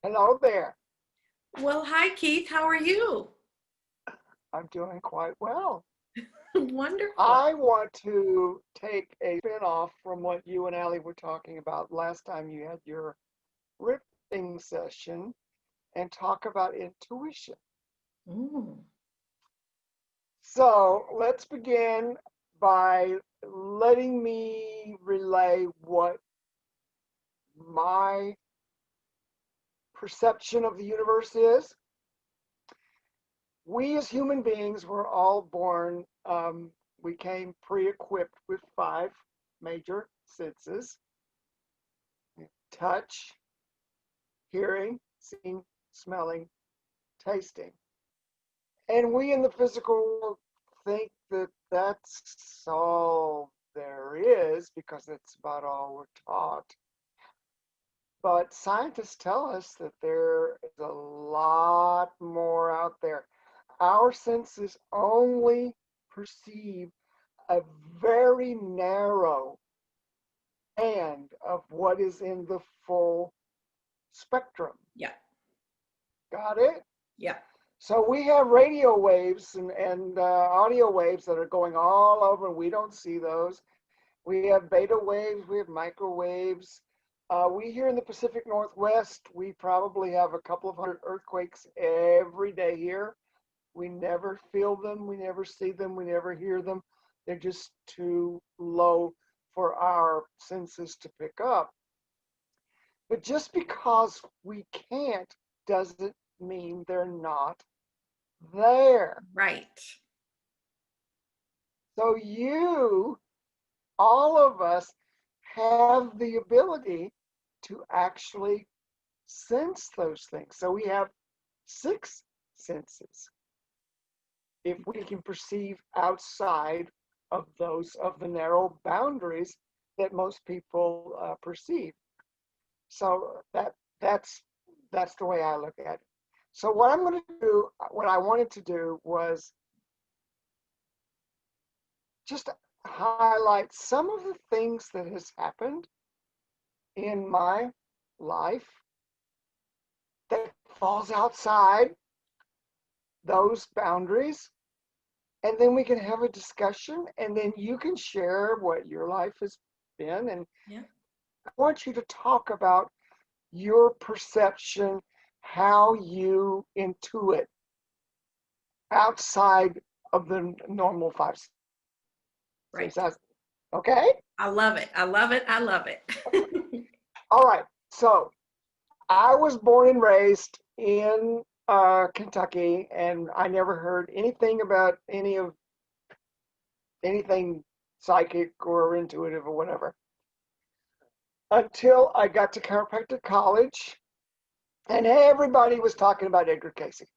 Hello there. Well, hi, Keith. How are you? I'm doing quite well. Wonderful. I want to take a spin off from what you and Allie were talking about last time you had your riffing session and talk about intuition. Mm. So let's begin by letting me relay what my perception of the universe is. We as human beings were all born, we came pre equipped with five major senses: touch, hearing, seeing, smelling, tasting. And we in the physical world think that that's all there is because it's about all we're taught. But scientists tell us that there is a lot more out there. Our senses only perceive a very narrow band of what is in the full spectrum. Yeah. Got it? Yeah. So we have radio waves and audio waves that are going all over, and we don't see those. We have beta waves, we have microwaves. We here in the Pacific Northwest, we probably have a couple of hundred earthquakes every day here. We never feel them, we never see them, we never hear them. They're just too low for our senses to pick up. But just because we can't doesn't mean they're not there. Right. So all of us, have the ability to actually sense those things. So we have six senses. If we can perceive outside of those of the narrow boundaries that most people perceive. So that's the way I look at it. So what I'm going to do, what I wanted to do was just highlight some of the things that has happened in my life that falls outside those boundaries, and then we can have a discussion, and then you can share what your life has been. And Yeah. I want you to talk about your perception, how you intuit outside of the normal five Right. senses. Okay? I love it. I love it. I love it. All right. So I was born and raised in Kentucky, and I never heard anything about anything psychic or intuitive or whatever until I got to chiropractic college, and everybody was talking about Edgar Casey,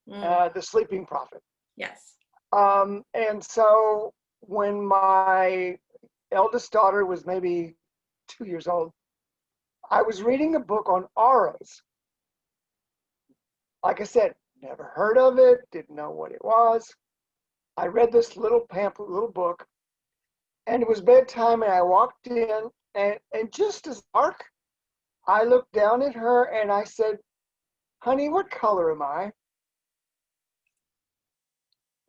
Mm. the sleeping prophet. Yes. And so when my eldest daughter was maybe 2 years old, I was reading a book on auras. Like I said, never heard of it, didn't know what it was. I read this little pamphlet, little book, and it was bedtime, and I walked in, and just as dark, I looked down at her and I said, "Honey, what color am I?"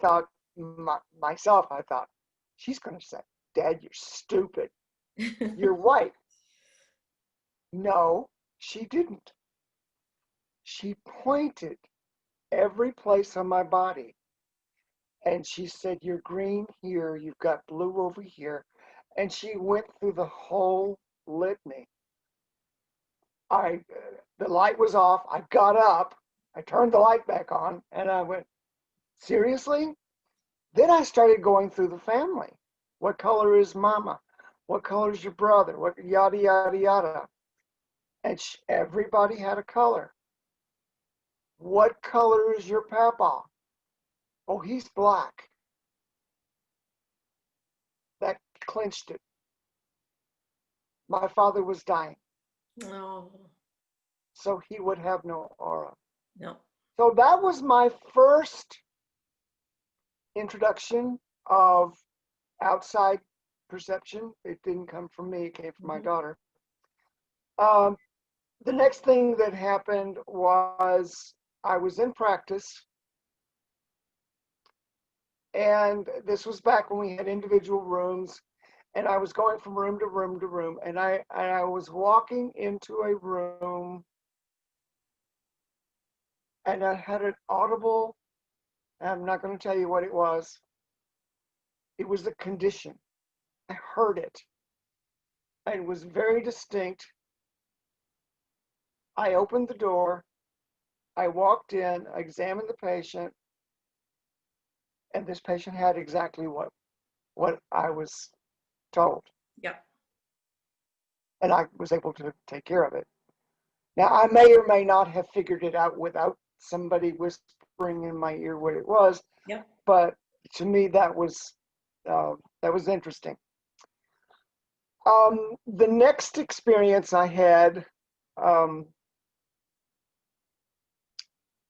Thought myself, I thought, she's going to say, "Dad, you're stupid. You're white." No, she didn't. She pointed every place on my body and she said, "You're green here, you've got blue over here." And she went through the whole litany. The light was off. I got up, I turned the light back on, and I went, "Seriously?" Then I started going through the family. What color is mama? What color is your brother? What yada yada yada. And everybody had a color. What color is your papa? Oh, he's black. That clinched it. My father was dying, Oh, so he would have no aura. no. So that was my first introduction of outside perception. It didn't come from me, it came from my Mhm. daughter. Um, The next thing that happened was I was in practice, and this was back when we had individual rooms, and I was going from room to room to room, and I was walking into a room, and I had an audible. I'm not going to tell you what it was. It was a condition. I heard it. It was very distinct. I opened the door. I walked in, I examined the patient, and this patient had exactly what I was told, Yep. and I was able to take care of it. Now, I may or may not have figured it out without somebody whispering in my ear what it was, Yep. but to me that was interesting. The next experience I had, um,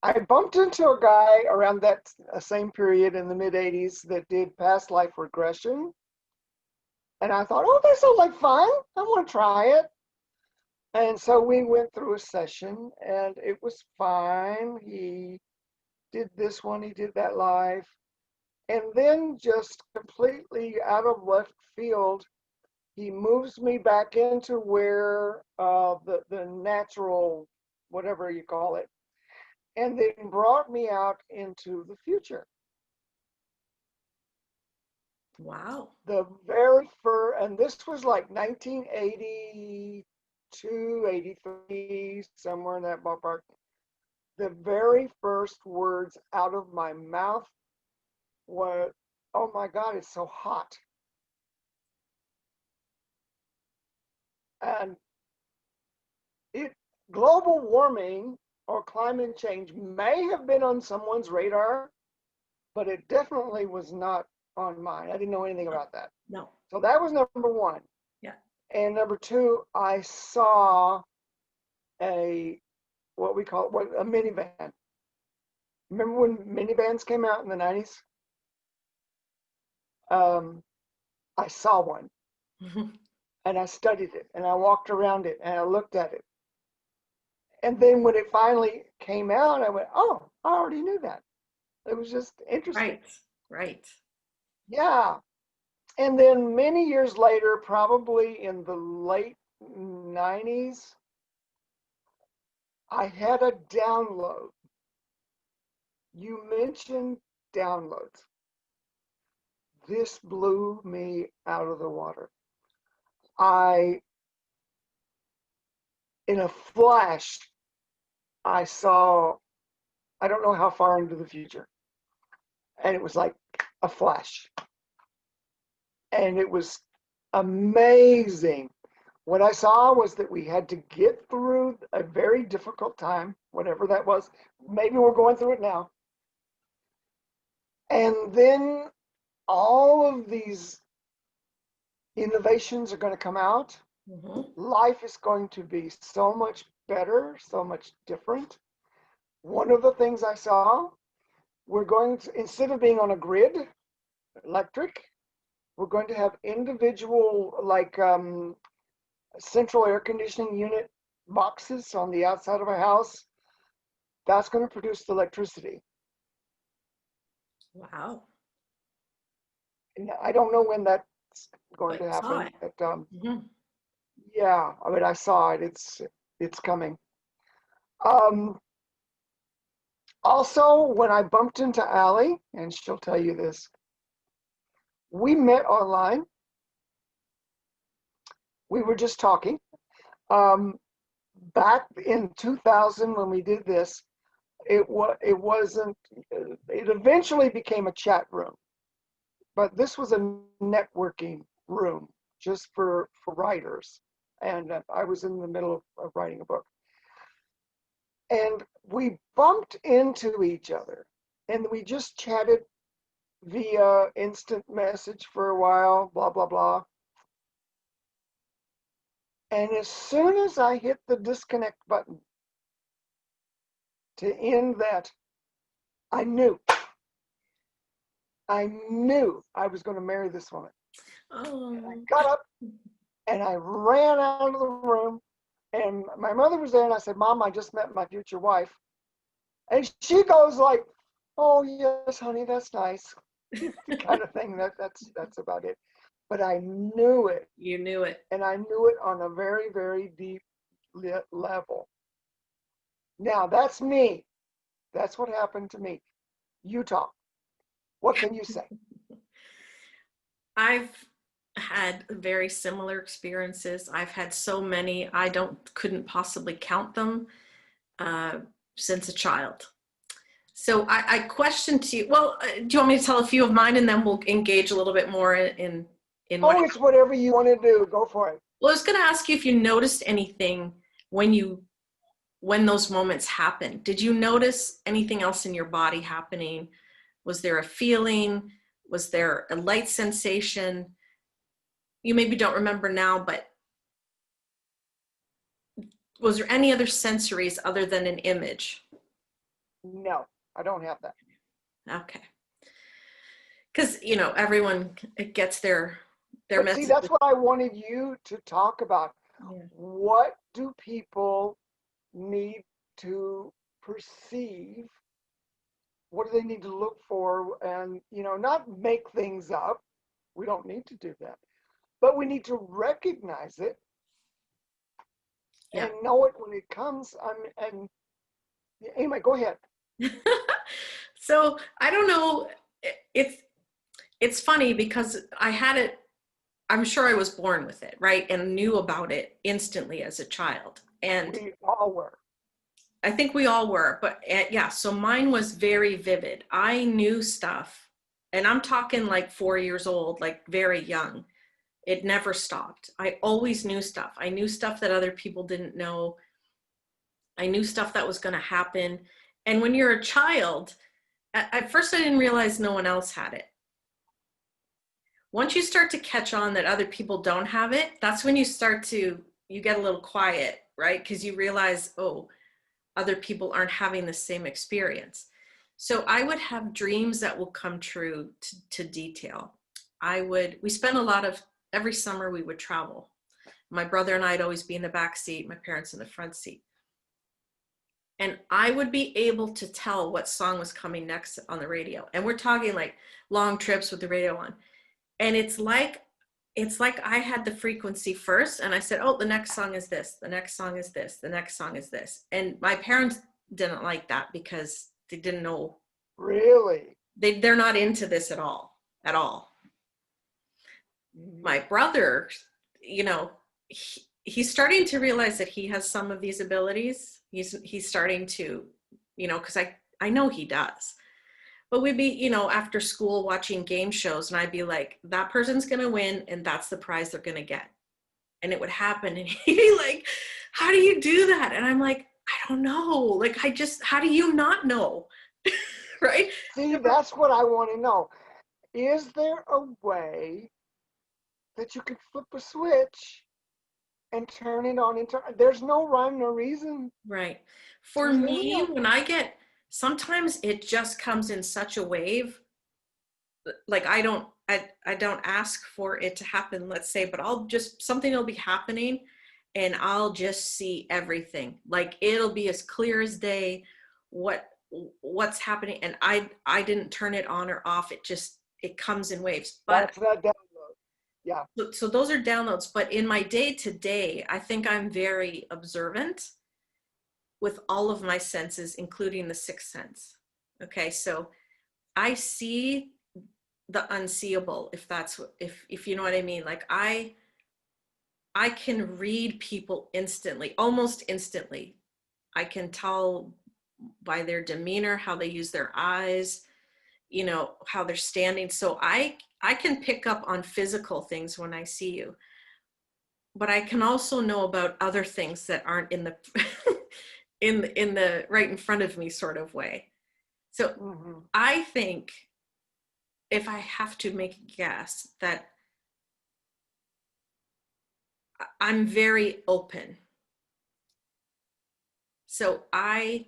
I bumped into a guy around that same period in the mid 80s that did past life regression. And I thought, oh, this sounds like fun. I want to try it. And so we went through a session and it was fine. He did this one, he did that live. And then just completely out of left field, he moves me back into where the natural, whatever you call it, and then brought me out into the future. Wow. The very first, and this was like 1982, 83, somewhere in that ballpark. The very first words out of my mouth were, "Oh my God, it's so hot." And it, global warming or climate change may have been on someone's radar, but it definitely was not on mine. I didn't know anything about that. No. So that was number one. Yeah. And number two, I saw a what we call a minivan. Remember when minivans came out in the 90s? Um, I saw one and I studied it and I walked around it and I looked at it. And then when it finally came out, I went, oh, I already knew that. It was just interesting. Right. Right. Yeah. And then many years later, probably in the late 90s, I had a download. You mentioned downloads. This blew me out of the water. In a flash, I saw, I don't know how far into the future. And it was like a flash. And it was amazing. What I saw was that we had to get through a very difficult time, whatever that was. Maybe we're going through it now. And then all of these innovations are going to come out. Life is going to be so much better, so much different. One of the things I saw, we're going to, instead of being on a grid, electric, we're going to have individual, like central air conditioning unit boxes on the outside of a house. That's going to produce the electricity. Wow. And I don't know when that's going But to you saw happen, it. but yeah, I mean, I saw it. It's coming. Also, when I bumped into Allie, and she'll tell you this, we met online. We were just talking. Back in 2000 when we did this, it wasn't. It eventually became a chat room, but this was a networking room just for writers. And I was in the middle of writing a book. And we bumped into each other and we just chatted via instant message for a while, blah, blah, blah. And as soon as I hit the disconnect button to end that, I knew I was going to marry this woman. And I Oh. got up and I ran out of the room And my mother was there, and I said, Mom, I just met my future wife. And she goes like, oh, yes, honey, that's nice. The kind of thing. That's about it. But I knew it. You knew it. And I knew it on a very, very deep level. Now, that's me. That's what happened to me. Utah. What can you say? I've had very similar experiences. I've had so many, I couldn't possibly count them uh, since a child. So I questioned to you, well, do you want me to tell a few of mine and then we'll engage a little bit more in what? Oh, it's whatever you want to do. Go for it. Well, I was going to ask you if you noticed anything when those moments happened. Did you notice anything else in your body happening? Was there a feeling? Was there a light sensation? You maybe don't remember now, but was there any other sensories other than an image? No, I don't have that. Okay. Because, everyone gets their But message. see, that's what I wanted you to talk about. Yeah. What do people need to perceive? What do they need to look for? And, not make things up. We don't need to do that. But we need to recognize it Yeah. and know it when it comes. And anyway, go ahead. So I don't know. It's funny because I had it. I'm sure I was born with it, right? And knew about it instantly as a child. And We all were. I think we all were, but yeah, so mine was very vivid. I knew stuff, and I'm talking like 4 years old, like very young. It never stopped. I always knew stuff. I knew stuff that other people didn't know. I knew stuff that was going to happen. And when you're a child, at first I didn't realize no one else had it. Once you start to catch on that other people don't have it, that's when you get a little quiet, right? Because you realize, oh, other people aren't having the same experience. So I would have dreams that will come true to detail. We spent every summer we would travel. My brother and I'd always be in the back seat, my parents in the front seat. And I would be able to tell what song was coming next on the radio. And we're talking like long trips with the radio on. And it's like I had the frequency first and I said, oh, the next song is this, the next song is this, the next song is this. And my parents didn't like that because they didn't know. Really? They're not into this at all. My brother, he's starting to realize that he has some of these abilities. He's starting to, because I know he does. But we'd be, after school watching game shows and I'd be like, that person's going to win and that's the prize they're going to get. And it would happen. And he'd be like, how do you do that? And I'm like, I don't know. Like, how do you not know? Right? See, that's what I want to know. Is there a way that you can flip a switch and turn it on? There's no rhyme, no reason. Right. For me, when sometimes it just comes in such a wave. Like I don't ask for it to happen, let's say, but something will be happening and I'll just see everything. Like it'll be as clear as day what's happening. And I didn't turn it on or off. It comes in waves. But that's that download. Yeah. So those are downloads. But in my day-to-day, I think I'm very observant with all of my senses, including the sixth sense. Okay, so I see the unseeable, if you know what I mean. Like I can read people instantly, almost instantly. I can tell by their demeanor, how they use their eyes, how they're standing. So I can pick up on physical things when I see you. But I can also know about other things that aren't in the in the right in front of me sort of way. So I think, if I have to make a guess, that I'm very open. So I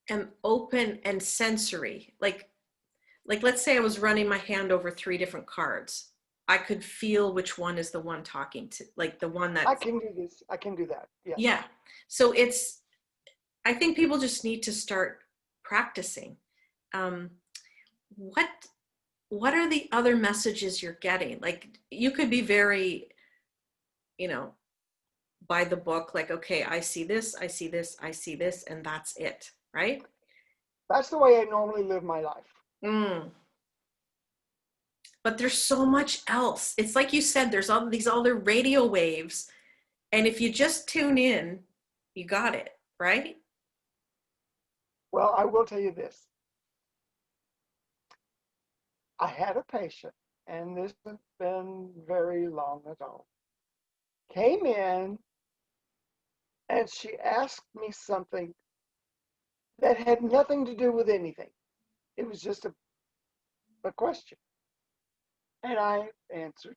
am open and sensory. Like let's say I was running my hand over 3 different cards. I could feel which one is the one talking to, like the one I that, can do this. I can do that. Yes. yeah. So I think people just need to start practicing. Um, what what are the other messages you're getting? Like you could be very, you know, by the book, like, okay, I see this, I see this, I see this, and that's it, right? That's the way I normally live my life. Mm. But there's so much else. It's like you said, there's all these other radio waves. And if you just tune in, you got it, right? Well, I will tell you this. I had a patient, and this has been very long ago, came in and she asked me something that had nothing to do with anything. It was just a question. And I answered.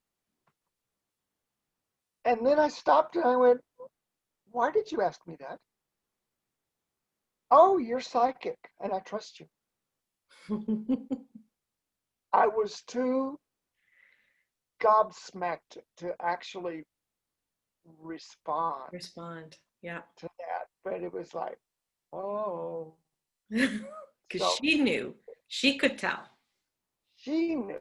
And then I stopped and I went, why did you ask me that? Oh, you're psychic and I trust you. I was too gobsmacked to actually respond Respond. Yeah. to that. But it was like, oh. Because So she knew, she could tell. she knew.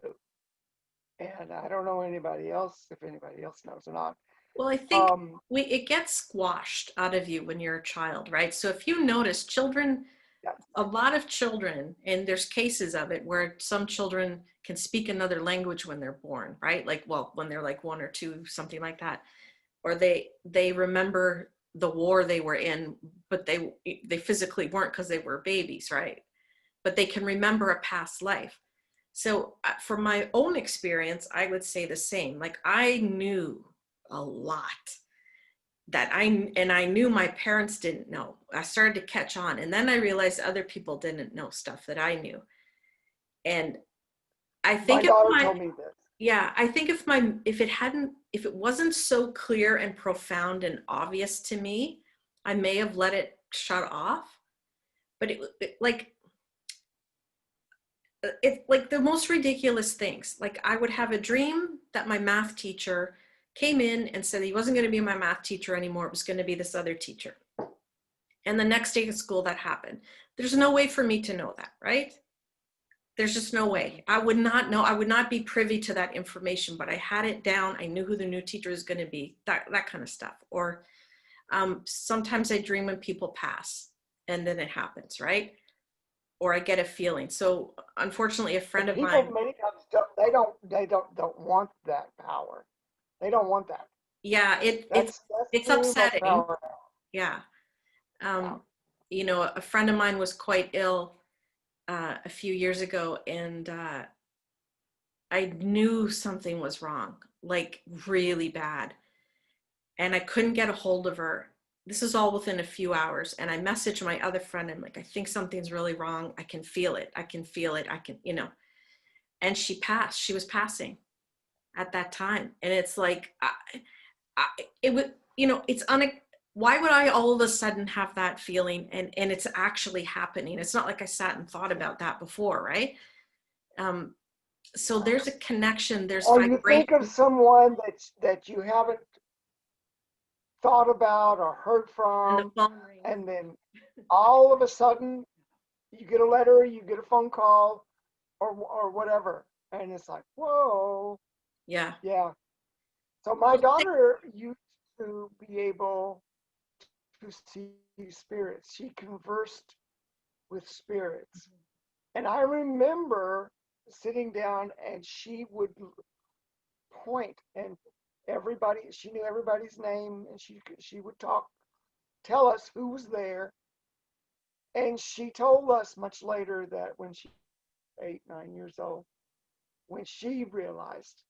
And I don't know anybody else, if anybody else knows or not. Well, I think Um, it gets squashed out of you when you're a child, right? So if you notice, children, yeah, a lot of children, and there's cases of it where some children can speak another language when they're born, right? Like, well, when they're like 1 or 2, something like that, or they remember the war they were in, but they physically weren't because they were babies, right? But they can remember a past life. So from my own experience, I would say the same. Like I knew a lot and I knew my parents didn't know. I started to catch on, and then I realized other people didn't know stuff that I knew. And I my think if daughter my told me this. yeah, I think if it wasn't so clear and profound and obvious to me, I may have let it shut off. But it like the most ridiculous things. Like I would have a dream that my math teacher came in and said he wasn't going to be my math teacher anymore. It was going to be this other teacher. And the next day at school that happened. There's no way for me to know that, right? There's just no way. I would not know. I would not be privy to that information, but I had it down. I knew who the new teacher is going to be, that kind of stuff. Or sometimes I dream when people pass and then it happens, right? Or I get a feeling. So unfortunately, a And friend of people mine, many times don't want that power. They don't want that. yeah, That's it's too much upsetting. power. Yeah. Yeah. You know, a friend of mine was quite ill a few years ago, and I knew something was wrong, like really bad. And I couldn't get a hold of her. This is all within a few hours. And I messaged my other friend. I'm like, I think something's really wrong. I can feel it. I can feel it. I can, you know. And she passed. She was passing at that time. And it's like, I it would, you know, why would I all of a sudden have that feeling and it's actually happening? It's not like I sat and thought about that before, right? Um, so there's a connection, there's Or you think of vibration. someone that you haven't thought about or heard And the from, phone rings. and then all of a sudden you get a letter, you get a phone call, or whatever, and it's like, whoa, Yeah. yeah. So my Well, daughter used to be able to see spirits. She conversed with spirits. And I remember sitting down and she would point and she knew everybody's name and she would tell us who was there. And she told us much later that when she was 8, 9 years old, when she realized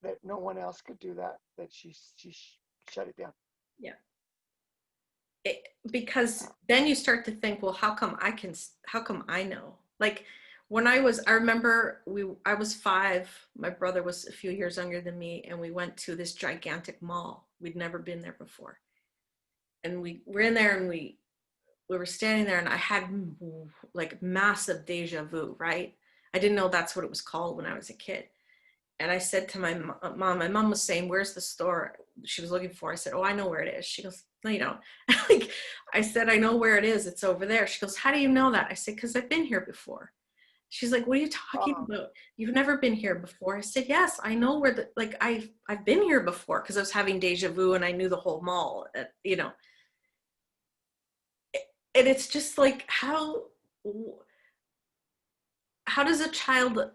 that no one else could do that, that she shut it down. yeah. Because then you start to think, well, how come I know? Like when I remember I was 5, my brother was a few years younger than me, and we went to this gigantic mall. We'd never been there before. And we were in there and we were standing there and I had like massive deja vu, right? I didn't know that's what it was called when I was a kid. And I said to my mom was saying, where's the store she was looking for? I said, oh, I know where it is. She goes, no, you don't. Like, I said, I know where it is. It's over there. She goes, how do you know that? I said, because I've been here before. She's like, what are you talking about? You've never been here before. I said, yes, I know where I've been here before, because I was having deja vu and I knew the whole mall, you know. And it's just like, how does a child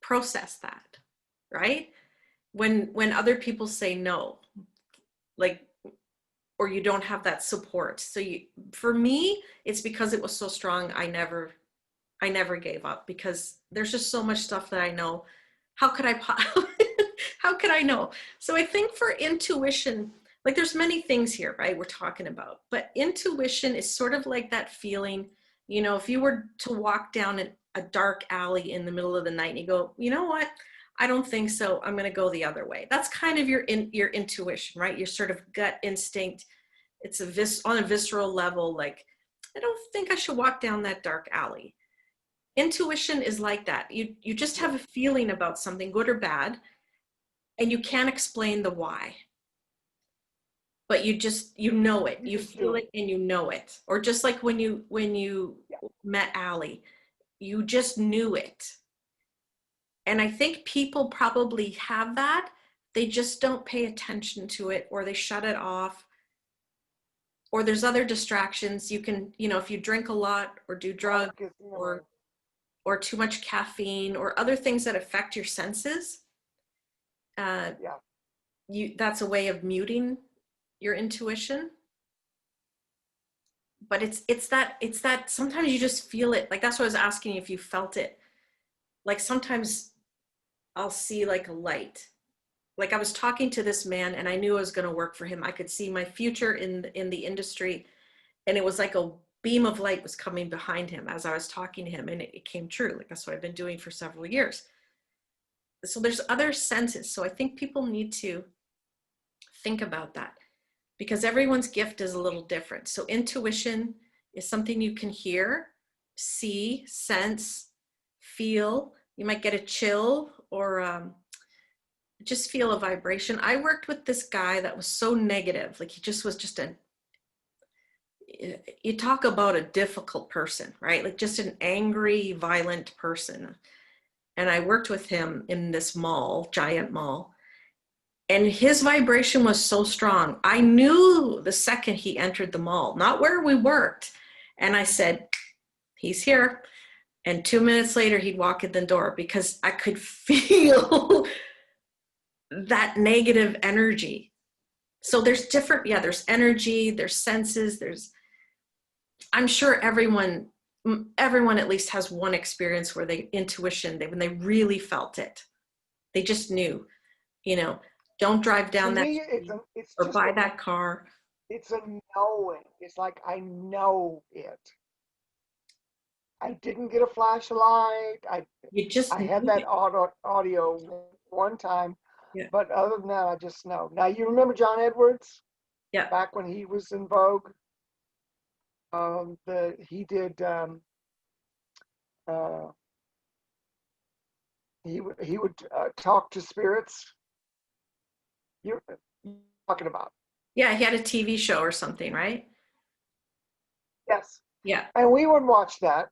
process that, right? When other people say no, like, or you don't have that support. So for me, it's because it was so strong. I never gave up, because there's just so much stuff that I know. How could I how could I know? So I think for intuition, like, there's many things here, right, we're talking about, but intuition is sort of like that feeling, you know, if you were to walk down a dark alley in the middle of the night and you go, you know what, I don't think so, I'm going to go the other way. That's kind of your intuition, right? Your sort of gut instinct. It's on a visceral level, like, I don't think I should walk down that dark alley. Intuition is like that. You just have a feeling about something, good or bad, and you can't explain the why. But you know it. You feel it and you know it. Or just like when you met Allie, you just knew it. And I think people probably have that. They just don't pay attention to it, or they shut it off. Or there's other distractions. You can, you know, if you drink a lot or do drugs or too much caffeine or other things that affect your senses, that's a way of muting your intuition. But it's that sometimes you just feel it. Like, that's what I was asking you, if you felt it. Like, sometimes I'll see like a light. Like, I was talking to this man and I knew I was going to work for him. I could see my future in the industry, and it was like a beam of light was coming behind him as I was talking to him, and it came true. Like, that's what I've been doing for several years. So there's other senses. So I think people need to think about that, because everyone's gift is a little different. So intuition is something you can hear, see, sense, feel. You might get a chill, or just feel a vibration. I worked with this guy that was so negative. Like, he just was you talk about a difficult person, right? Like, just an angry, violent person. And I worked with him in this mall, giant mall. And his vibration was so strong. I knew the second he entered the mall, not where we worked. And I said, he's here. And 2 minutes later, he'd walk in the door, because I could feel that negative energy. So there's there's energy, there's senses, I'm sure everyone at least has one experience where when they really felt it, they just knew, you know, don't drive down that street or buy that car. It's a knowing. It's like, I know it. I didn't get a flashlight. I had that audio one time, but other than that, I just know. Now, you remember John Edwards? Yeah. Back when he was in vogue, he did. He would talk to spirits. You're talking about? Yeah, he had a TV show or something, right? Yes. Yeah. And we would watch that.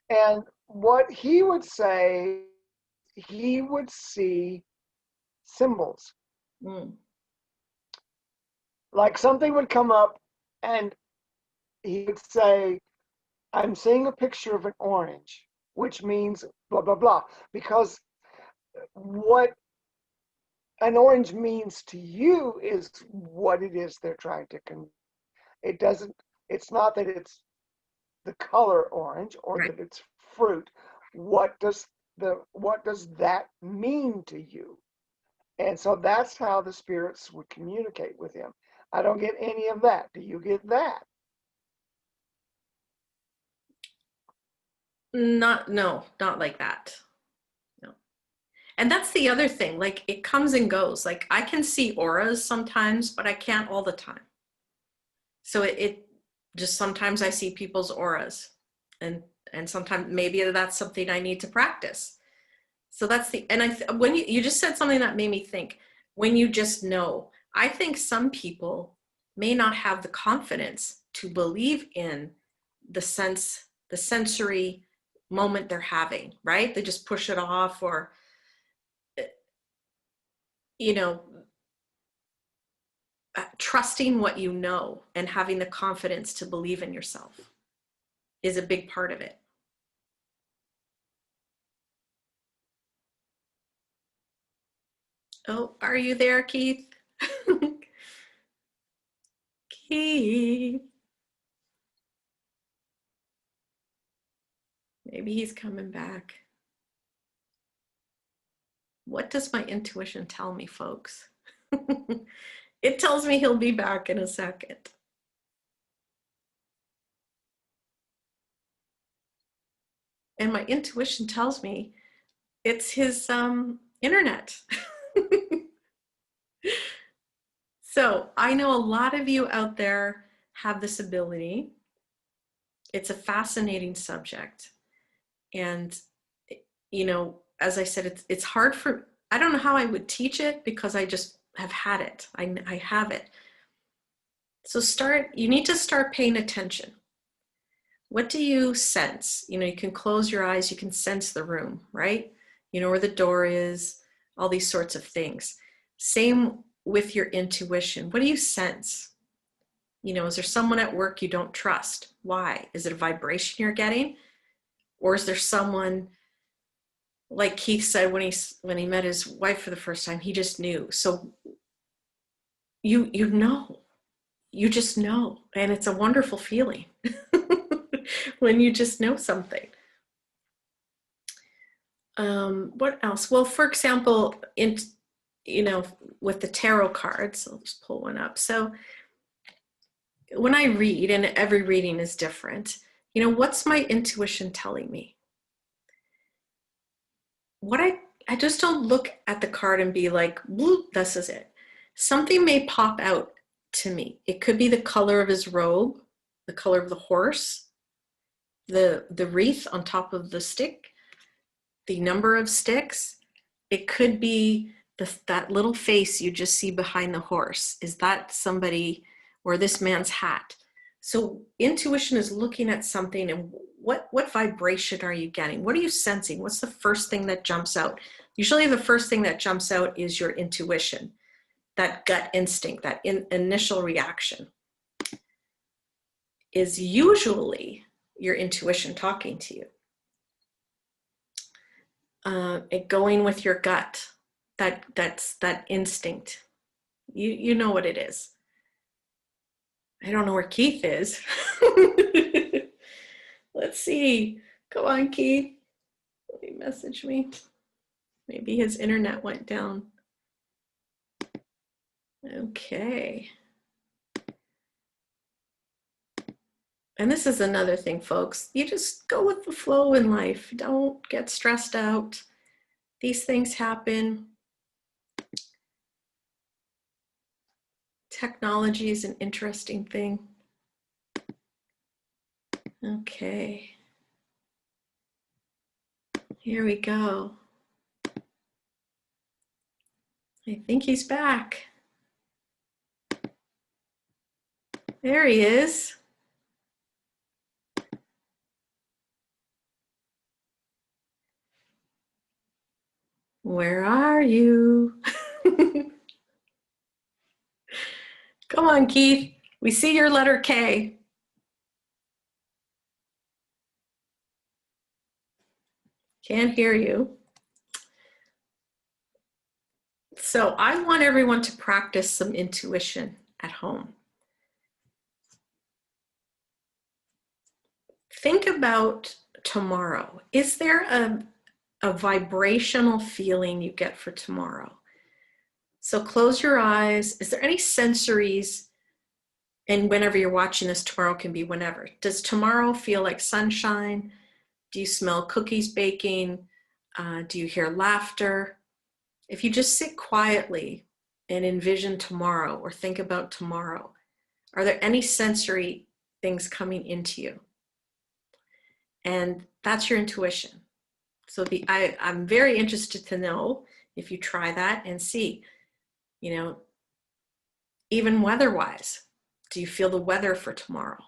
And what he would say, he would see symbols. Like, something would come up and he would say, I'm seeing a picture of an orange, which means blah, blah, blah. Because what an orange means to you is what it is they're trying to convey. It's not that it's the color orange, or that it's fruit. What does that mean to you? And so that's how the spirits would communicate with him. I don't get any of that. Do you get that? Not like that. No. And that's the other thing. Like, it comes and goes. Like, I can see auras sometimes, but I can't all the time. So it just, sometimes I see people's auras, and sometimes maybe that's something I need to practice. So that's when you just said something that made me think, when you just know, I think some people may not have the confidence to believe in the sensory moment they're having, right? They just push it off, or, you know, trusting what you know and having the confidence to believe in yourself is a big part of it. Oh, are you there, Keith? Keith. Maybe he's coming back. What does my intuition tell me, folks? It tells me he'll be back in a second. And my intuition tells me it's his internet. So I know a lot of you out there have this ability. It's a fascinating subject. And, you know, as I said, it's hard for, I don't know how I would teach it because I just have had it. I have it. So you need to start paying attention. What do you sense? You know, you can close your eyes, you can sense the room, right? You know where the door is, all these sorts of things. Same with your intuition. What do you sense? You know, is there someone at work you don't trust? Why? Is it a vibration you're getting? Or is there someone, like Keith said when he met his wife for the first time, he just knew. So you know, you just know. And it's a wonderful feeling when you just know something. What else? Well, for example, with the tarot cards, I'll just pull one up. So when I read, and every reading is different, you know, what's my intuition telling me? I just don't look at the card and be like, this is it. Something may pop out to me. It could be the color of his robe, the color of the horse, the wreath on top of the stick, the number of sticks. It could be that little face you just see behind the horse. Is that somebody, or this man's hat? So intuition is looking at something, and what vibration are you getting? What are you sensing? What's the first thing that jumps out? Usually the first thing that jumps out is your intuition, that gut instinct, that initial reaction is usually your intuition talking to you. Going with your gut, that's that instinct. You know what it is. I don't know where Keith is. Let's see. Come on, Keith. Let me message me. Maybe his internet went down. Okay. And this is another thing, folks. You just go with the flow in life. Don't get stressed out. These things happen. Technology is an interesting thing. Okay. Here we go. I think he's back. There he is. Where are you? Come on, Keith. We see your letter K. Can't hear you. So I want everyone to practice some intuition at home. Think about tomorrow. Is there a vibrational feeling you get for tomorrow? So close your eyes. Is there any sensories? And whenever you're watching this, tomorrow can be whenever. Does tomorrow feel like sunshine? Do you smell cookies baking? Do you hear laughter? If you just sit quietly and envision tomorrow or think about tomorrow, are there any sensory things coming into you? And that's your intuition. So I'm very interested to know if you try that and see, you know, even weather-wise, do you feel the weather for tomorrow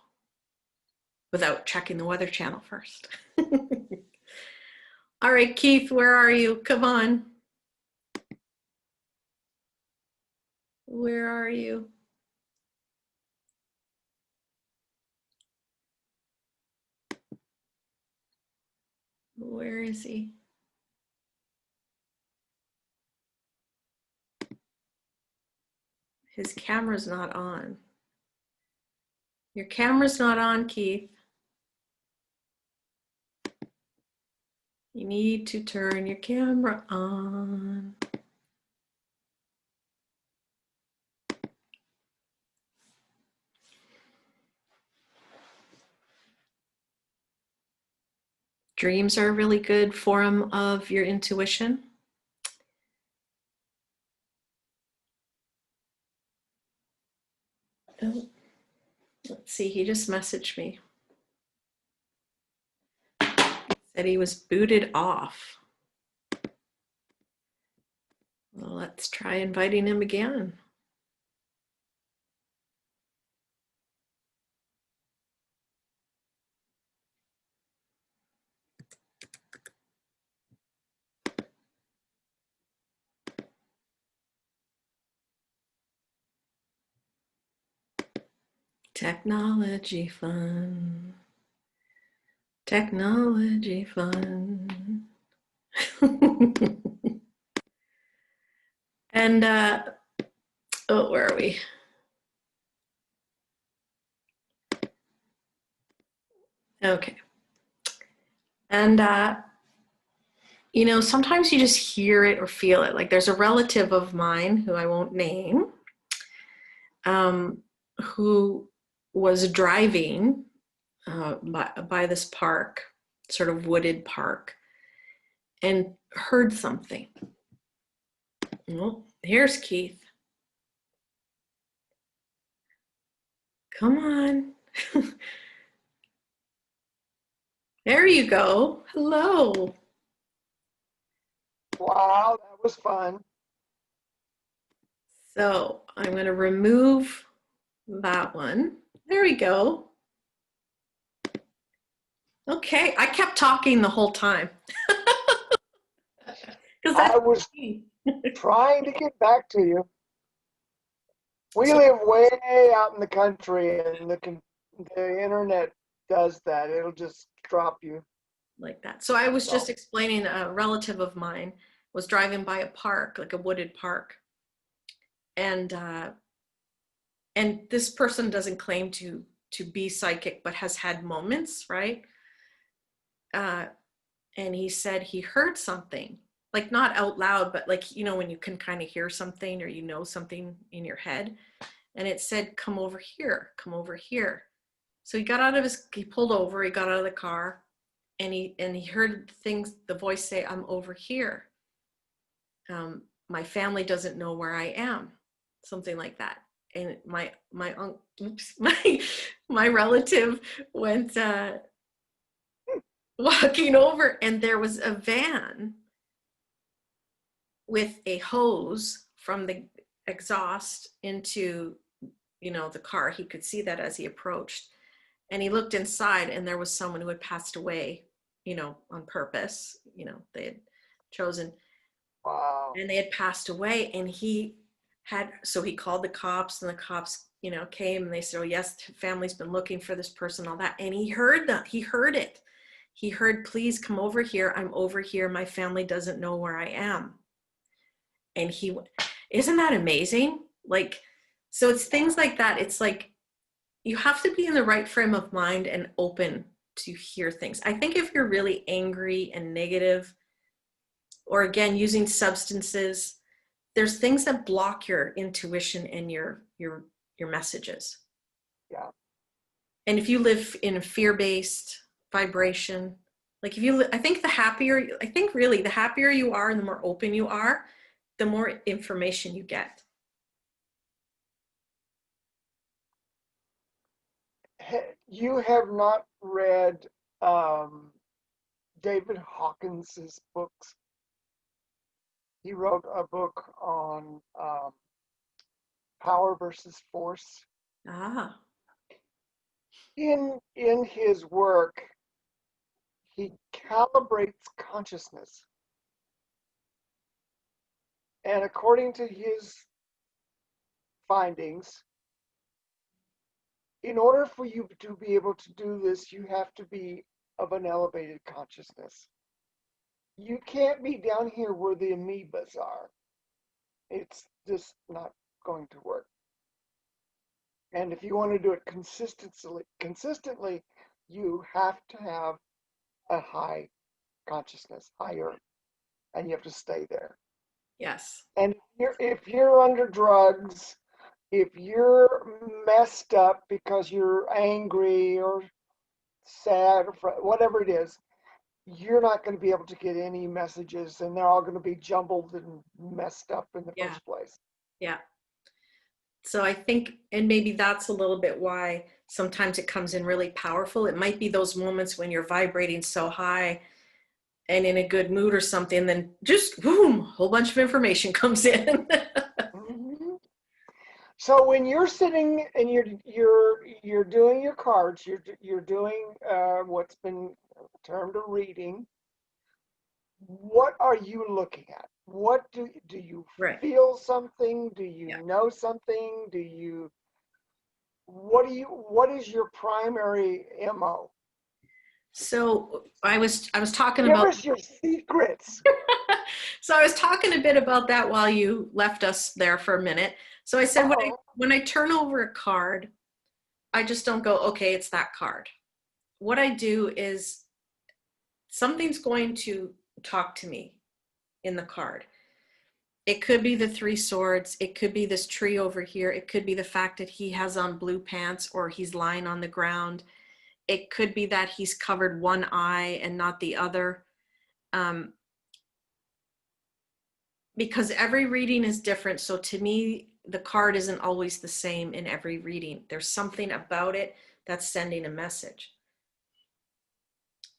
without checking the Weather Channel first? All right, Keith, where are you? Come on. Where are you? Where is he? His camera's not on. Your camera's not on, Keith. You need to turn your camera on. Dreams are a really good forum of your intuition. Oh, let's see, he just messaged me. Said he was booted off. Well, let's try inviting him again. Technology fun. Technology fun. And, oh, where are we? Okay. And, you know, sometimes you just hear it or feel it. Like there's a relative of mine who I won't name, who was driving by this park, sort of wooded park, and heard something. Oh, here's Keith. Come on. There you go. Hello. Wow, that was fun. So I'm going to remove that one. There we go. Okay, I kept talking the whole time. I was trying to get back to you. We live way out in the country, and the internet does that. It'll just drop you. Like that. So I was just explaining, a relative of mine was driving by a park, like a wooded park. And this person doesn't claim to be psychic, but has had moments, right? And he said he heard something, like not out loud, but like, you know, when you can kind of hear something or you know something in your head. And it said, come over here, come over here. So he pulled over, he got out of the car, and he heard the voice say, I'm over here. My family doesn't know where I am, something like that. And my relative went walking over, and there was a van with a hose from the exhaust into, you know, the car. He could see that as he approached, and he looked inside, and there was someone who had passed away, you know, on purpose. You know, they had chosen. Wow. And they had passed away, and so he called the cops, and the cops, you know, came, and they said, oh yes, the family's been looking for this person, all that. And he heard it. He heard, please come over here. I'm over here. My family doesn't know where I am. And isn't that amazing? Like, so it's things like that. It's like, you have to be in the right frame of mind and open to hear things. I think if you're really angry and negative, or again, using substances, there's things that block your intuition and your messages. Yeah. And if you live in a fear-based vibration, like I think the happier you are and the more open you are, the more information you get. You have not read David Hawkins's books. He wrote a book on power versus force. Ah, In his work, he calibrates consciousness. And according to his findings, in order for you to be able to do this, you have to be of an elevated consciousness. You can't be down here where the amoebas are. It's just not going to work. And if you want to do it consistently, you have to have a high consciousness, higher, and you have to stay there. yes. And if you're under drugs, if you're messed up because you're angry or sad or whatever it is, you're not going to be able to get any messages, and they're all going to be jumbled and messed up in the Yeah. first place. Yeah. So I think, and maybe that's a little bit why sometimes it comes in really powerful. It might be those moments when you're vibrating so high and in a good mood or something, then just boom, a whole bunch of information comes in. Mm-hmm. So when you're sitting and you're doing your cards, you're doing what's been termed a reading. What are you looking at? What do you Right. feel something? Do you Yeah. know something? What is your primary MO? So I was talking Give about us your secrets. so I was talking a bit about that while you left us there for a minute. So I said Uh-oh. when I turn over a card, I just don't go, okay, it's that card. What I do is something's going to talk to me in the card. It could be the three swords. It could be this tree over here. It could be the fact that he has on blue pants or he's lying on the ground. It could be that he's covered one eye and not the other. Because every reading is different. So to me, the card isn't always the same in every reading. There's something about it that's sending a message.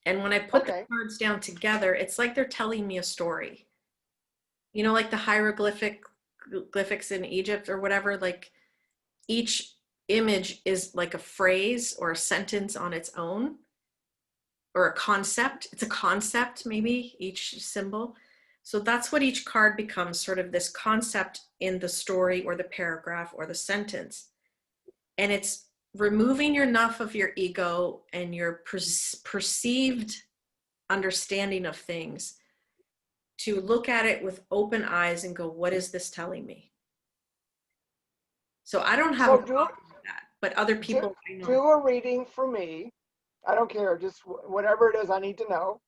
And when I put the cards down together, it's like they're telling me a story. You know, like the hieroglyphics in Egypt or whatever, like each image is like a phrase or a sentence on its own, or a concept. It's a concept, maybe, each symbol. So that's what each card becomes, sort of this concept in the story or the paragraph or the sentence. And it's removing enough of your ego and your perceived understanding of things to look at it with open eyes and go, what is this telling me? So I don't have a problem with that, but other people, I know. Do a reading for me. I don't care, just whatever it is I need to know.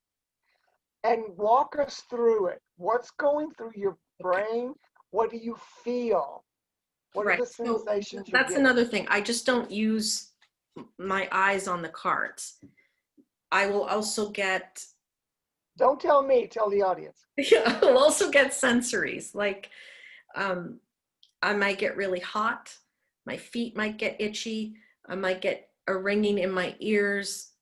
And walk us through it. What's going through your brain? What do you feel? What are the sensations you're that's getting? another thing. I just don't use my eyes on the cards. I will also get. Don't tell me, tell the audience. Yeah, I'll also get sensories. Like I might get really hot. My feet might get itchy. I might get a ringing in my ears.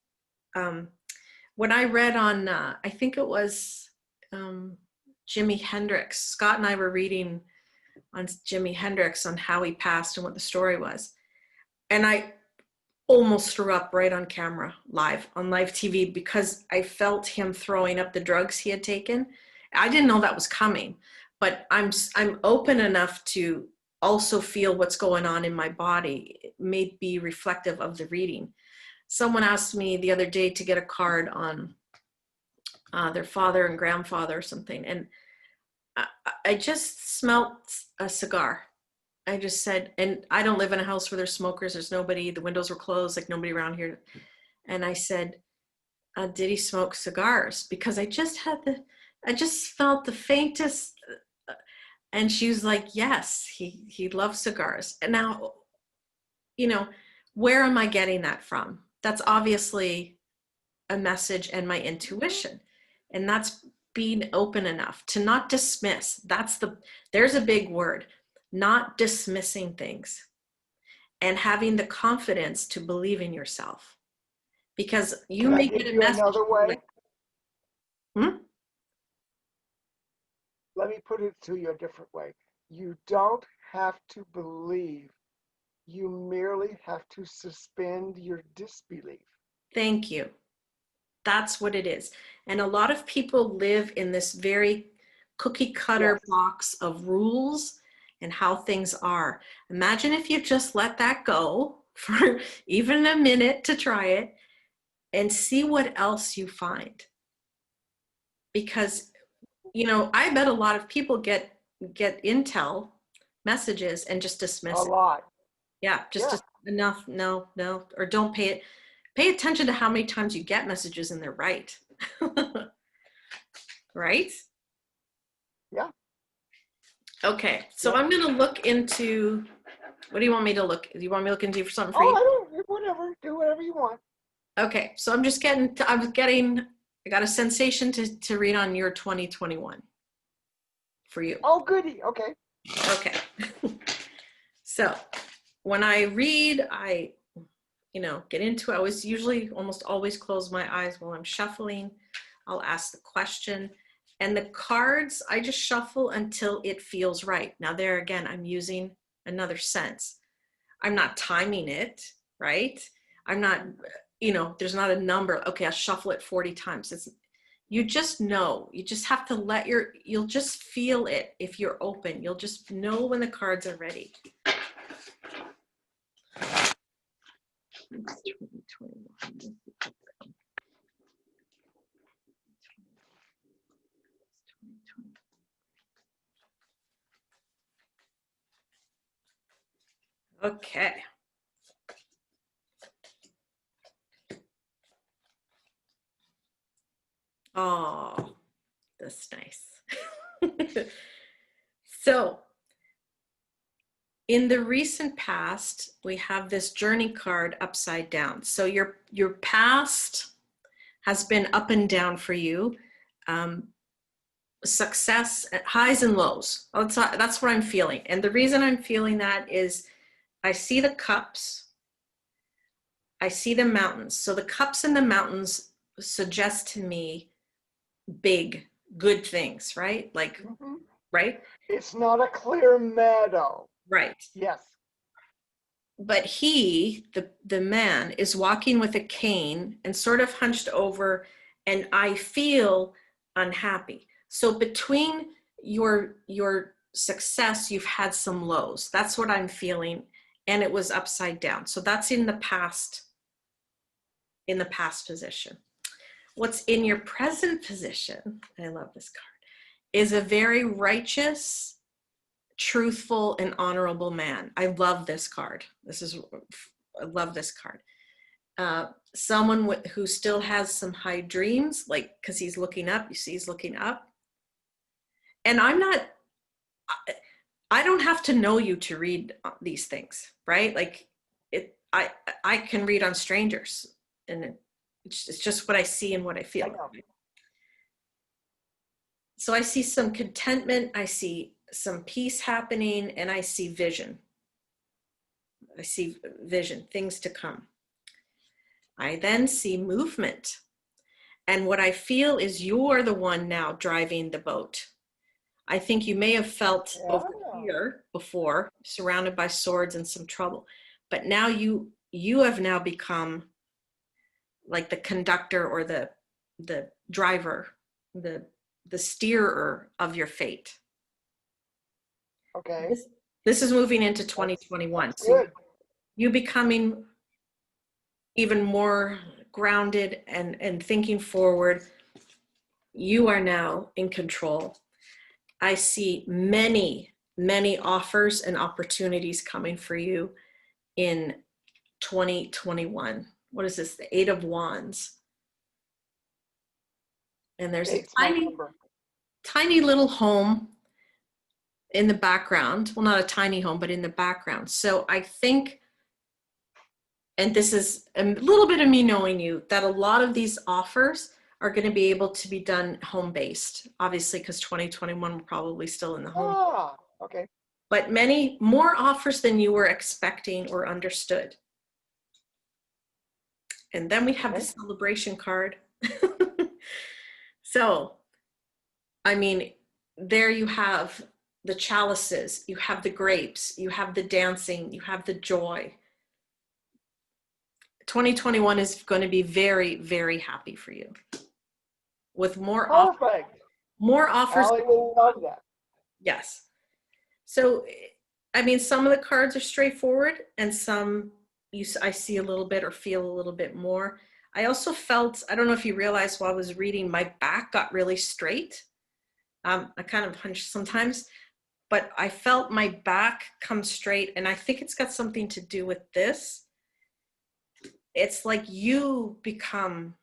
When I read on, I think it was Jimi Hendrix, Scott and I were reading on Jimi Hendrix on how he passed and what the story was. And I almost threw up right on camera, on live TV, because I felt him throwing up the drugs he had taken. I didn't know that was coming, but I'm open enough to also feel what's going on in my body. It may be reflective of the reading. Someone asked me the other day to get a card on their father and grandfather or something, and I just smelt a cigar. I just said, and I don't live in a house where there's smokers. There's nobody. The windows were closed, like nobody around here. And I said, did he smoke cigars? Because I just felt the faintest. And she was like, yes, he loves cigars. And now, you know, where am I getting that from? That's obviously a message and my intuition. And that's being open enough to not dismiss. There's a big word, not dismissing things, and having the confidence to believe in yourself. Because you may get a message. Another way? Let me put it to you a different way. You don't have to believe. You merely have to suspend your disbelief. Thank you. That's what it is. And a lot of people live in this very cookie cutter Yes. box of rules and how things are. Imagine if you just let that go for even a minute to try it and see what else you find. Because, you know, I bet a lot of people get intel messages and just A dismiss it. lot. Yeah, Yeah. just enough, no, or don't pay it. Pay attention to how many times you get messages and they're right. Right? Yeah. Okay, so Yeah. I'm going to look into, what do you want me to look? Do you want me to look into something for Oh, you? I don't, whatever. Do whatever you want. Okay, so I'm just getting, I got a sensation to read on your 2021 for you. Oh, goody. Okay. Okay. So when I read, I, you know, get into it. I always usually almost always close my eyes while I'm shuffling. I'll ask the question. And the cards, I just shuffle until it feels right. Now there again, I'm using another sense. I'm not timing it, right? I'm not, you know, there's not a number. Okay, I'll shuffle it 40 times. It's, you just know. You just have to let you'll just feel it if you're open. You'll just know when the cards are ready. Okay. Oh, that's nice. So, in the recent past, we have this journey card upside down. So your past has been up and down for you. Success, highs and lows. That's what I'm feeling. And the reason I'm feeling that is I see the cups, I see the mountains. So the cups and the mountains suggest to me big, good things, right? Like, Mm-hmm. right? It's not a clear meadow. Right. Yes. But he, the man, is walking with a cane and sort of hunched over, and I feel unhappy. So between your success, you've had some lows. That's what I'm feeling, and it was upside down. So that's in the past position. What's in your present position, I love this card, is a very righteous, truthful, and honorable man. I love this card. I love this card. Someone who still has some high dreams, like, because he's looking up. You see, he's looking up. And I don't have to know you to read these things, right? Like, I can read on strangers, and it's just what I see and what I feel. So I see some contentment, I see some peace happening, and I see vision. I see vision, things to come. I then see movement. And what I feel is you're the one now driving the boat. I think you may have felt over here before, surrounded by swords and some trouble. But now you have now become like the conductor or the driver, the steerer of your fate. Okay. This is moving into 2021. That's So good. you becoming even more grounded and thinking forward. You are now in control. I see many, many offers and opportunities coming for you in 2021. What is this? The Eight of Wands. And there's a tiny little home in the background. Well, not a tiny home, but in the background. So I think, and this is a little bit of me knowing you, that a lot of these offers are going to be able to be done home-based, obviously, because 2021 we're probably still in the home. Ah, okay. But many more offers than you were expecting or understood. And then we have the celebration card. So, I mean, there you have the chalices, you have the grapes, you have the dancing, you have the joy. 2021 is going to be very, very happy for you with Perfect. more offers. Allie will love that. Yes. So, I mean, some of the cards are straightforward, and some I see a little bit or feel a little bit more. I also felt, I don't know if you realized while I was reading, my back got really straight. I kind of hunch sometimes, but I felt my back come straight, and I think it's got something to do with this. It's like you become,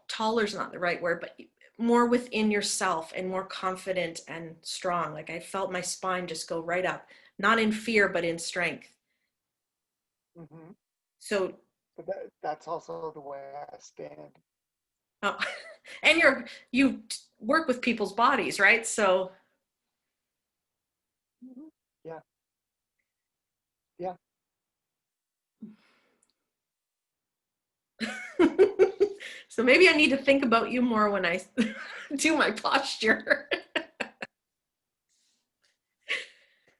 taller is not the right word, but more within yourself and more confident and strong. Like I felt my spine just go right up, not in fear, but in strength. Mm-hmm. So, But that's also the way I stand. oh, and you work with people's bodies, right? So, Mm-hmm. Yeah. Yeah. so maybe I need to think about you more when I do my posture.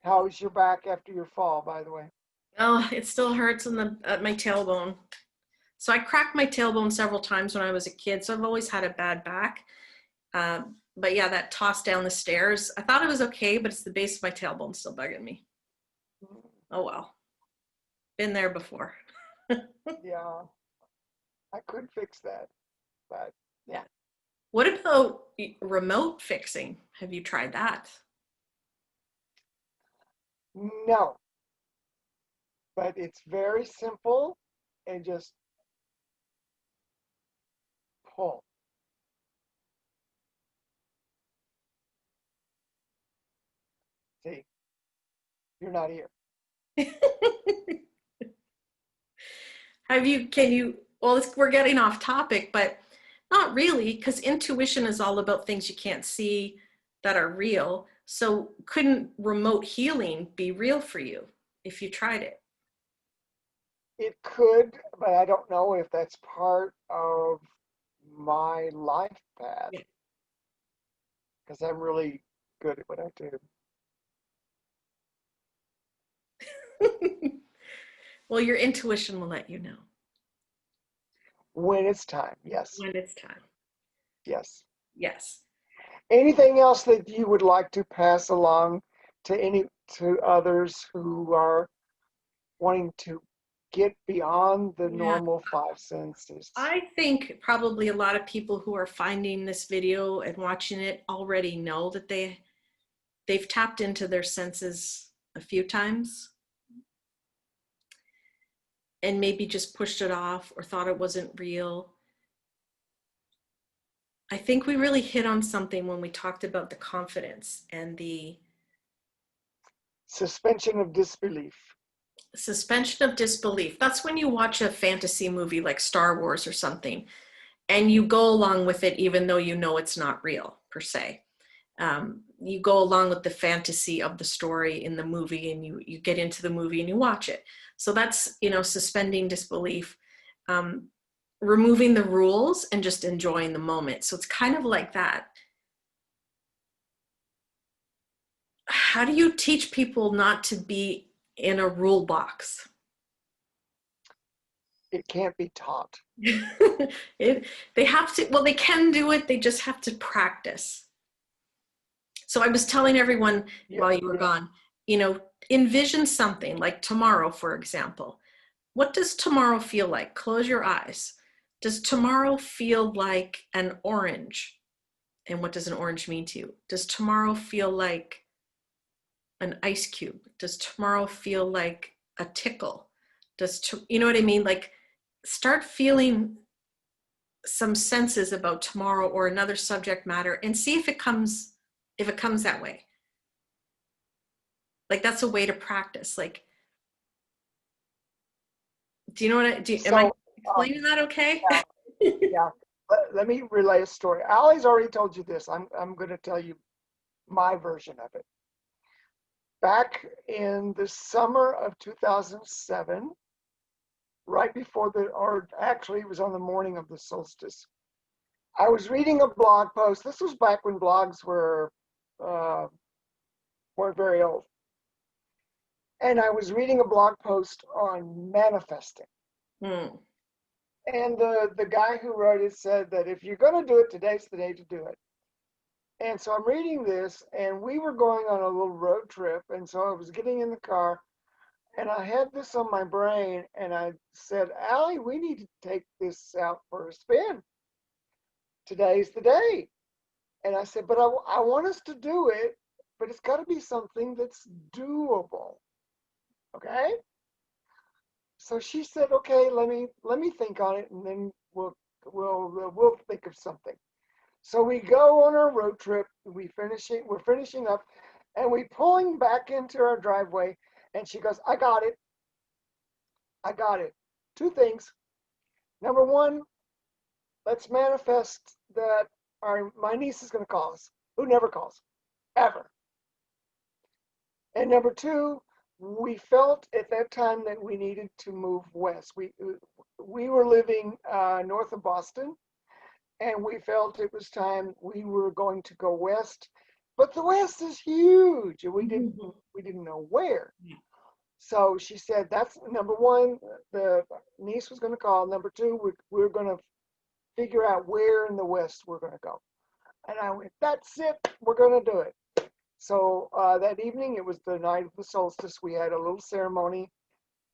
How is your back after your fall, by the way? Oh, it still hurts at my tailbone. So I cracked my tailbone several times when I was a kid. So I've always had a bad back. But yeah, that toss down the stairs, I thought it was okay, but it's the base of my tailbone still bugging me. Oh well, been there before. Yeah, I could fix that, but Yeah. What about remote fixing? Have you tried that? no. But it's very simple and just pull. See, you're not here. Well, we're getting off topic, but not really, because intuition is all about things you can't see that are real. So couldn't remote healing be real for you if you tried it? It could, but I don't know if that's part of my life path Yeah. because I'm really good at what I do. Well, your intuition will let you know When it's time, yes, when it's time. yes. Yes. Anything else that you would like to pass along to others who are wanting to get beyond the Yeah. normal five senses? I think probably a lot of people who are finding this video and watching it already know that they've tapped into their senses a few times and maybe just pushed it off or thought it wasn't real. I think we really hit on something when we talked about the confidence and the Suspension of disbelief. suspension of disbelief. That's when you watch a fantasy movie like Star Wars or something and you go along with it even though you know it's not real per se. You go along with the fantasy of the story in the movie and you get into the movie and you watch it. So that's, suspending disbelief, removing the rules and just enjoying the moment. So it's kind of like that. How do you teach people not to be in a rule box? It can't be taught. They have to, well, they can do it. They just have to practice. So I was telling everyone Yeah, while you were yeah. gone, envision something like tomorrow, for example. What does tomorrow feel like? Close your eyes. Does tomorrow feel like an orange? And what does an orange mean to you? Does tomorrow feel like an ice cube? Does tomorrow feel like a tickle? You know what I mean? Like start feeling some senses about tomorrow or another subject matter and see if it comes that way. Like that's a way to practice. Like, do you know am I So, explaining that okay? yeah, yeah. Let me relay a story. Allie's already told you this. I'm going to tell you my version of it. Back in the summer of 2007, right before or actually it was on the morning of the solstice. I was reading a blog post. This was back when blogs uh, weren't very old. And I was reading a blog post on manifesting. Hmm. And the guy who wrote it said that if you're going to do it, today's the day to do it. And so I'm reading this, and we were going on a little road trip. And so I was getting in the car, and I had this on my brain, and I said, Allie, we need to take this out for a spin. Today's the day. And I said, but I want us to do it, but it's got to be something that's doable. Okay? So she said, okay, let me think on it, and then we'll think of something. So we go on our road trip. We're finishing up, and we pulling back into our driveway. And she goes, I got it. I got it. Two things. Number one, let's manifest that my niece is going to call us, who never calls, ever. And number two, we felt at that time that we needed to move west. We were living north of Boston, and we felt it was time we were going to go west. But the west is huge, and we didn't know where. So she said, that's number one, the niece was going to call. Number two, we're going to figure out where in the west we're going to go. And I went, that's it, we're going to do it. So that evening, it was the night of the solstice. We had a little ceremony,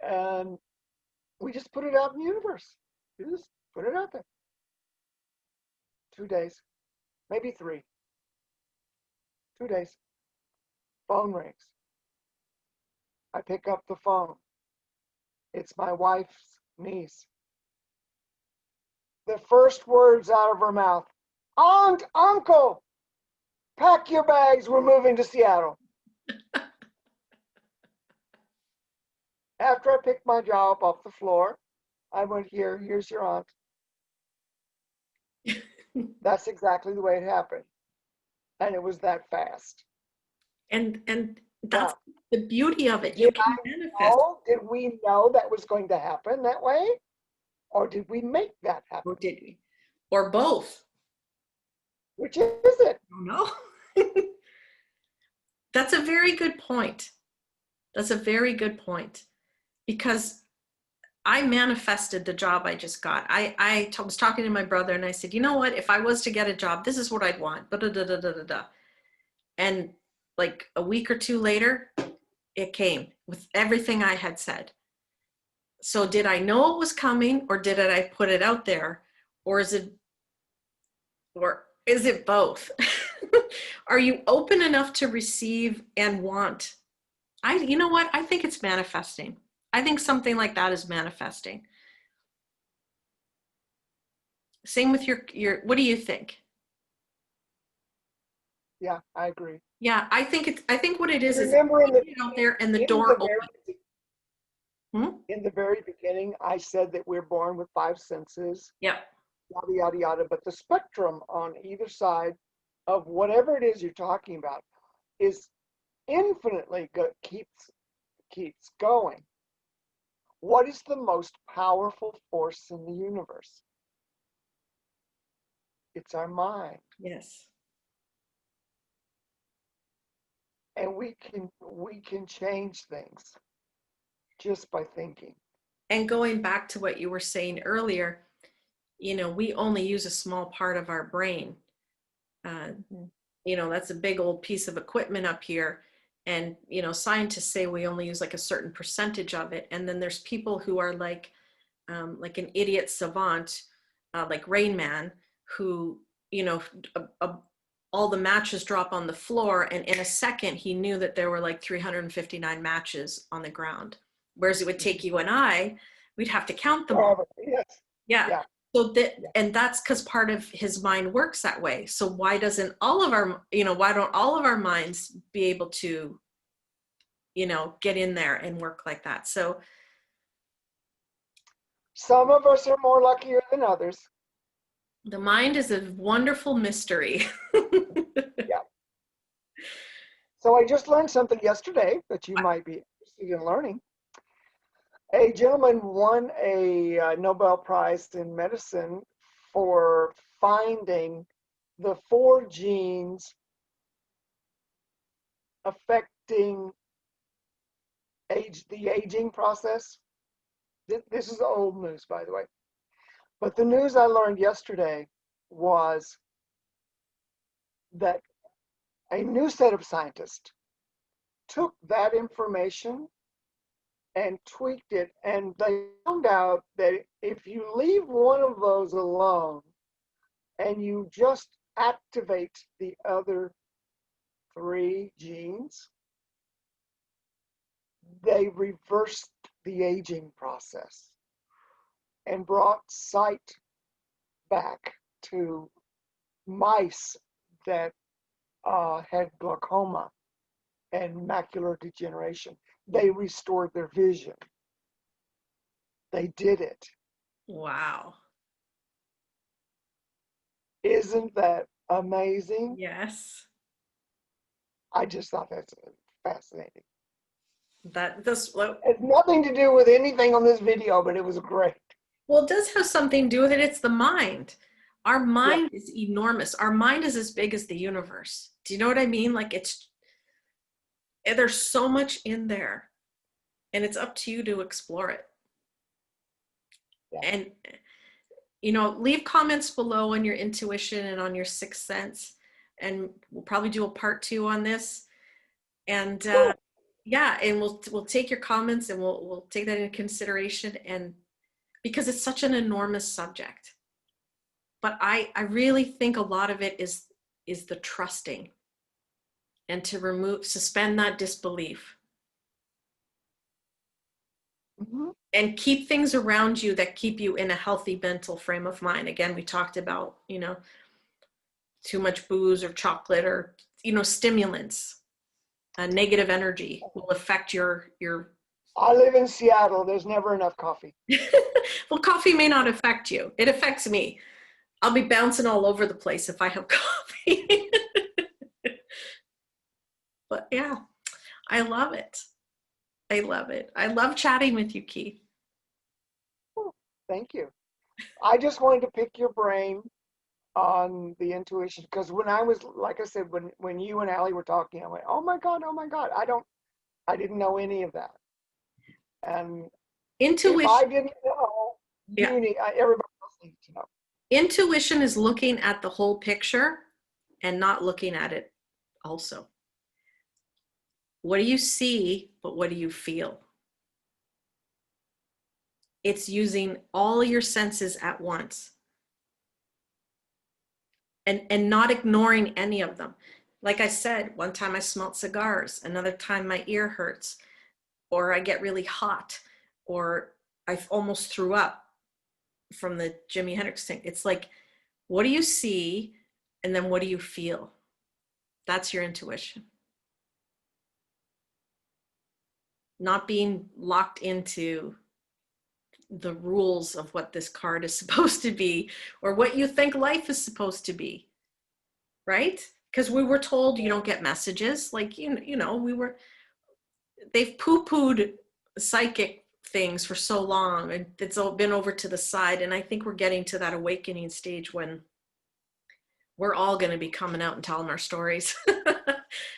and we just put it out in the universe. We just put it out there. 2 days, maybe 3. 2 days. Phone rings. I pick up the phone. It's my wife's niece. The first words out of her mouth, Aunt, Uncle, pack your bags, we're moving to Seattle. After I picked my jaw up off the floor, I went, here's your aunt. That's exactly the way it happened. And it was that fast. And that's Now, the beauty of it. You can manifest. did we know that was going to happen that way? Or did we make that happen? Or did we? Or both. Which is it? I don't know. That's a very good point. That's a very good point. Because I manifested the job I just got. I was talking to my brother, and I said, you know what? If I was to get a job, this is what I'd want. And like a week or two later, it came with everything I had said. So did I know it was coming, or did I put it out there? Or is it both? Are you open enough to receive and want? You know what? I think it's manifesting. I think something like that is manifesting. Same with your, what do you think? Yeah, I agree. Yeah, I think what it is remember is out there and the door opens. In the very beginning, I said that we're born with 5 senses. Yep. Yada, yada, yada. But the spectrum on either side of whatever it is you're talking about is infinitely keeps going. What is the most powerful force in the universe? It's our mind. Yes. And we can change things just by thinking. And going back to what you were saying earlier, we only use a small part of our brain. That's a big old piece of equipment up here. And, scientists say we only use like a certain percentage of it. And then there's people who are like an idiot savant, like Rain Man, who, all the matches drop on the floor. And in a second, he knew that there were like 359 matches on the ground. Whereas it would take you and we'd have to count them all. Yes. Yeah. So and that's because part of his mind works that way. So why don't all of our minds be able to, get in there and work like that? So some of us are more luckier than others. The mind is a wonderful mystery. Yeah. So I just learned something yesterday that you might be interested in learning. A gentleman won a Nobel Prize in medicine for finding the 4 genes affecting the aging process. This is old news, by the way. But the news I learned yesterday was that a new set of scientists took that information and tweaked it, and they found out that if you leave one of those alone and you just activate the other 3 genes, they reversed the aging process and brought sight back to mice that had glaucoma and macular degeneration. They restored their vision. They did it. Wow. Isn't that amazing? Yes. I just thought that's fascinating. This It has nothing to do with anything on this video, but it was great. well, it does have something to do with it. It's the mind. Our Yeah. mind is enormous. Our mind is as big as the universe. Do you know what I mean? Like there's so much in there, and it's up to you to explore it. Yeah. And leave comments below on your intuition and on your sixth sense, and we'll probably do a part 2 on this. And yeah, and we'll take your comments, and we'll take that into consideration, and because it's such an enormous subject. But I really think a lot of it is the trusting, and to suspend that disbelief. Mm-hmm. And keep things around you that keep you in a healthy mental frame of mind. Again, we talked about, too much booze or chocolate or, stimulants. Negative energy will affect your. I live in Seattle. There's never enough coffee. Well, coffee may not affect you. It affects me. I'll be bouncing all over the place if I have coffee. But yeah, I love it. I love it. I love chatting with you, Keith. Oh, thank you. I just wanted to pick your brain on the intuition, because when I was, like I said, when you and Allie were talking, I went, oh my God, I didn't know any of that. And Intuition. if I didn't know, Yeah. Everybody else needs to know. Intuition is looking at the whole picture and not looking at it also. What do you see, but what do you feel? It's using all your senses at once and not ignoring any of them. Like I said, one time I smelled cigars, another time my ear hurts, or I get really hot, or I almost threw up from the Jimi Hendrix thing. It's like, what do you see? And then what do you feel? That's your intuition. Not being locked into the rules of what this card is supposed to be, or what you think life is supposed to be, right? Because we were told you don't get messages. Like, they've poo-pooed psychic things for so long, and it's all been over to the side. And I think we're getting to that awakening stage when we're all going to be coming out and telling our stories,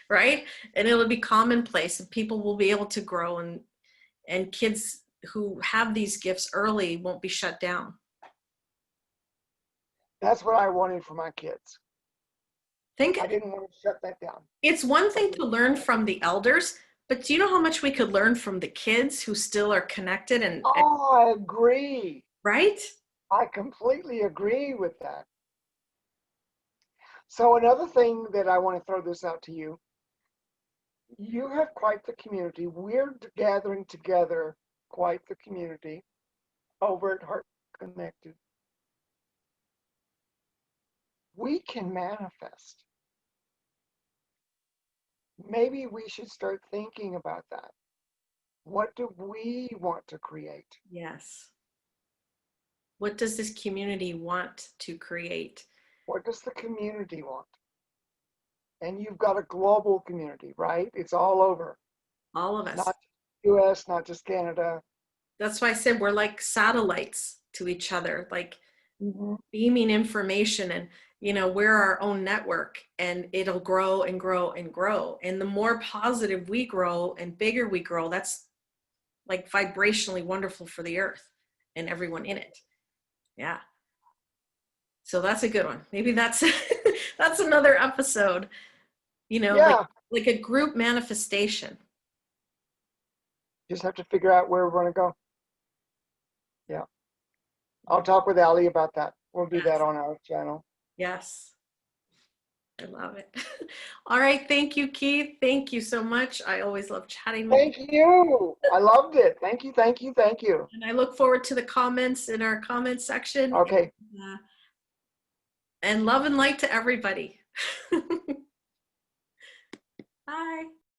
right? And it'll be commonplace, and people will be able to grow, and kids who have these gifts early won't be shut down. That's what I wanted for my kids. I didn't want to shut that down. It's one thing to learn from the elders, but do you know how much we could learn from the kids who still are connected? I agree. Right? I completely agree with that. So another thing that I want to throw this out to you, you have quite the community. We're gathering together quite the community over at Heart Connected. We can manifest. Maybe we should start thinking about that. What do we want to create? Yes. What does this community want to create? What does the community want? And you've got a global community, right? It's all over. All of us. Not just US, not just Canada. That's why I said we're like satellites to each other, like Mhm. beaming information, and we're our own network, and it'll grow and grow and grow. And the more positive we grow and bigger we grow, that's like vibrationally wonderful for the earth and everyone in it. Yeah. So that's a good one. Maybe that's that's another episode, like Yeah, a group manifestation. just have to figure out where we're going to go. Yeah. I'll talk with Ali about that. We'll do that Yes. on our channel. Yes. I love it. All right. Thank you, Keith. Thank you so much. I always love chatting with you. Thank you. I loved it. Thank you. Thank you. Thank you. And I look forward to the comments in our comment section. Okay. And love and light to everybody. Bye.